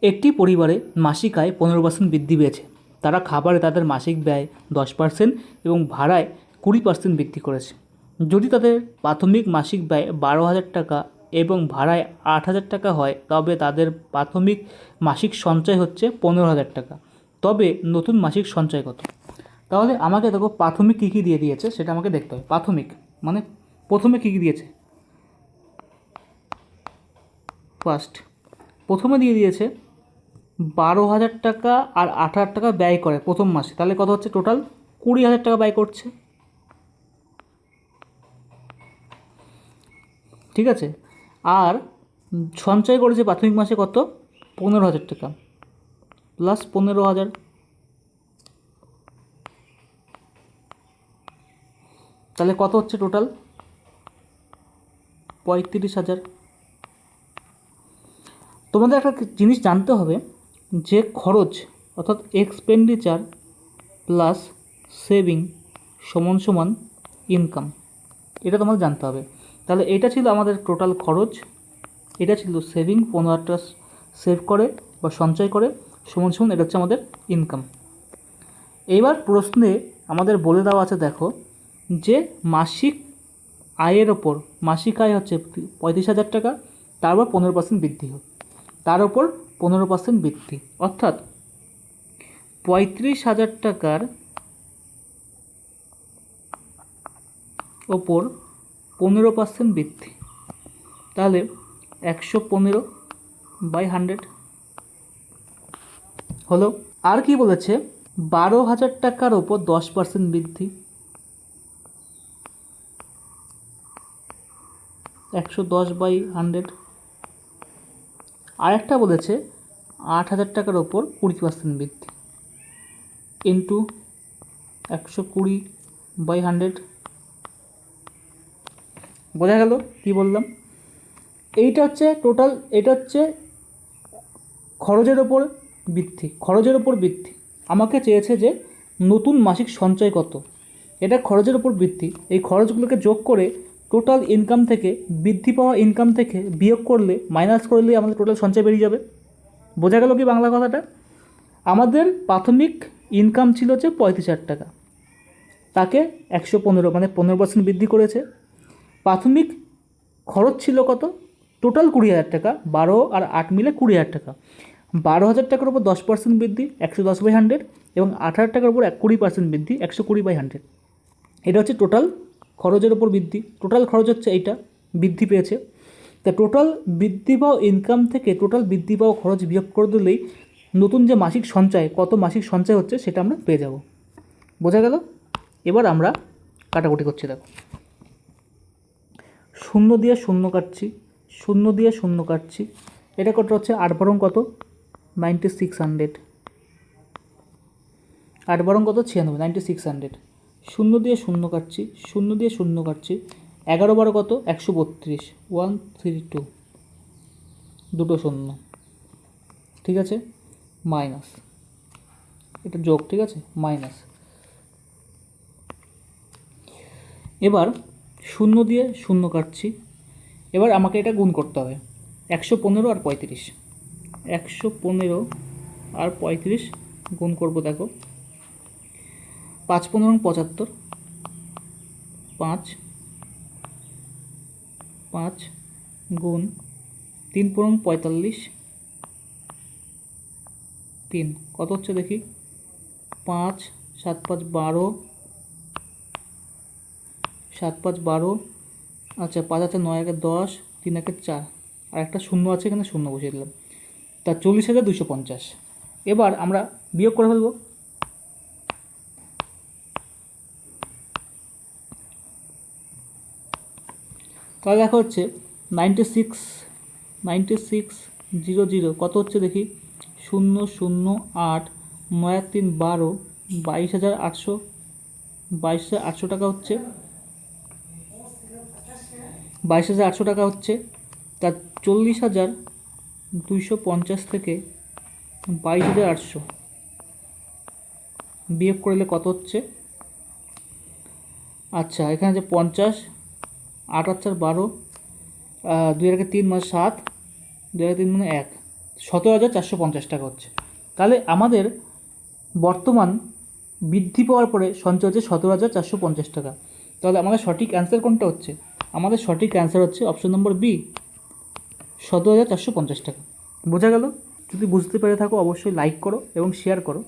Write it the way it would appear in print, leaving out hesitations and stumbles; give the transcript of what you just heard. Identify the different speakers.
Speaker 1: একটি পরিবারে মাসিক আয় 15% বৃদ্ধি পেয়েছে। তারা খাবারে তাদের মাসিক ব্যয় 10% এবং ভাড়ায় 20% বৃদ্ধি করেছে। যদি তাদের প্রাথমিক মাসিক ব্যয় 12,000 টাকা এবং ভাড়ায় 8,000 টাকা হয়, তবে তাদের প্রাথমিক মাসিক সঞ্চয় হচ্ছে 15,000 টাকা। তবে নতুন মাসিক সঞ্চয় কত? তাহলে আমাকে দেখো প্রাথমিক কী কী দিয়ে দিয়েছে সেটা আমাকে দেখতে হবে। প্রাথমিক মানে প্রথমে কী কী দিয়েছে? প্রথমে দিয়ে দিয়েছে 12,000 টাকা আর 8,000 টাকা ব্যয় করে প্রথম মাসে। তাহলে কত হচ্ছে? টোটাল 20,000 টাকা ব্যয় করছে। ঠিক আছে। আর সঞ্চয় করেছে প্রাথমিক মাসে কত? 15,000 টাকা প্লাস 15,000, তাহলে কত হচ্ছে টোটাল? 35,000। তোমাদের একটা জিনিস জানতে হবে যে খরচ অর্থাৎ এক্সপেন্ডিচার প্লাস সেভিং সমান সমান ইনকাম, এটা তোমাদের জানতে হবে। তাহলে এটা ছিল আমাদের টোটাল খরচ, এটা ছিল সেভিং, 15,000 টাকা সেভ করে বা সঞ্চয় করে সমান সমান এটা হচ্ছে আমাদের ইনকাম। এইবার প্রশ্নে আমাদের বলে দেওয়া আছে, দেখো যে মাসিক আয়ের ওপর মাসিক আয় হচ্ছে 35,000 টাকা, তারপর 15% বৃদ্ধি হোক, তার ওপর 15% বৃদ্ধি, অর্থাৎ 35,000 টাকার ওপর 15% বৃদ্ধি, তাহলে 115/100 হলো। আর কি বলেছে? 12,000 টাকার ওপর 10% বৃদ্ধি, 110/100। আরেকটা বলেছে 8,000 টাকার ওপর 20% বৃদ্ধি ইন্টু 120/100। বোঝা গেল কি বললাম? এইটা হচ্ছে টোটাল, এটা হচ্ছে খরচের ওপর বৃদ্ধি। আমাকে চেয়েছে যে নতুন মাসিক সঞ্চয় কত, এটা খরচের ওপর বৃদ্ধি। এই খরচগুলোকে যোগ করে টোটাল ইনকাম থেকে, বৃদ্ধি পাওয়া ইনকাম থেকে বিয়োগ করলে, মাইনাস করলে আমাদের টোটাল সঞ্চয় বেরিয়ে যাবে। বোঝা গেল কি বাংলা কথাটা? আমাদের প্রাথমিক ইনকাম ছিল হচ্ছে 35,000 টাকা, তাকে 115 মানে 15% বৃদ্ধি করেছে। প্রাথমিক খরচ ছিল কত? টোটাল 20,000 টাকা, 12 আর 8 মিলে 20,000 টাকা। 12,000 টাকার উপর 10% বৃদ্ধি 110/100 এবং 8,000 টাকার উপর 20% বৃদ্ধি 120/100। এটা হচ্ছে টোটাল খরচের উপর বৃদ্ধি। টোটাল খরচ হচ্ছে এইটা বৃদ্ধি পেয়েছে। তা টোটাল বৃদ্ধি পাওয়া ইনকাম থেকে টোটাল বৃদ্ধি পাওয়া খরচ বিয়োগ করে দিলেই নতুন যে মাসিক সঞ্চয়, কত মাসিক সঞ্চয় হচ্ছে সেটা আমরা পেয়ে যাব। বোঝা গেল? এবার আমরা কাটাকুটি করছি। দেখো, শূন্য দিয়ে শূন্য কাটছি, এটা কত হচ্ছে? 8 বরং কত? 9600। 8 বরং কত? 96, 9600। শূন্য দিয়ে শূন্য কাটছি, 11 বারো কত? 132, 132, দুটো শূন্য, ঠিক আছে, মাইনাস, এটা যোগ, ঠিক আছে, মাইনাস। এবার শূন্য দিয়ে শূন্য কাটছি, এবার আমাকে এটা গুণ করতে হবে। 115 আর 35, 115 আর 35 গুণ করবো। দেখো, 5 15 75, 5 5 গুণ 3 15 45, 3 কত হচ্ছে দেখি? 5 7 5 12, 7 5 12, আচ্ছা 5 আছে 9 একে 10, 3 একে 4, আর একটা শূন্য আছে এখানে, শূন্য বসিয়ে দিলাম। তা 40,250। এবার আমরা বিয়োগ করে ফেলবো। তাহলে দেখা হচ্ছে 96,00 কত হচ্ছে দেখি? 008 9 3 12, 22,800, 22,800 টাকা হচ্ছে, 22,800 টাকা হচ্ছে। তার 40,250 থেকে 22,800 বিয়োগ করলে কত হচ্ছে? আচ্ছা, এখানে যে 50, 8 আর 4 12, 2 এর 3 মানে 7, 2 এর 3 মানে 1, 17,450 টাকা হচ্ছে। তাহলে আমাদের বর্তমান বৃদ্ধি পাওয়ার পরে সঞ্চয় হচ্ছে 17,450 টাকা। তাহলে আমাদের সঠিক অ্যান্সার কোনটা হচ্ছে? আমাদের সঠিক অ্যান্সার হচ্ছে অপশন নম্বর বি, 17,450 টাকা। বোঝা গেল? যদি বুঝতে পেরে থাকো অবশ্যই লাইক করো এবং শেয়ার করো।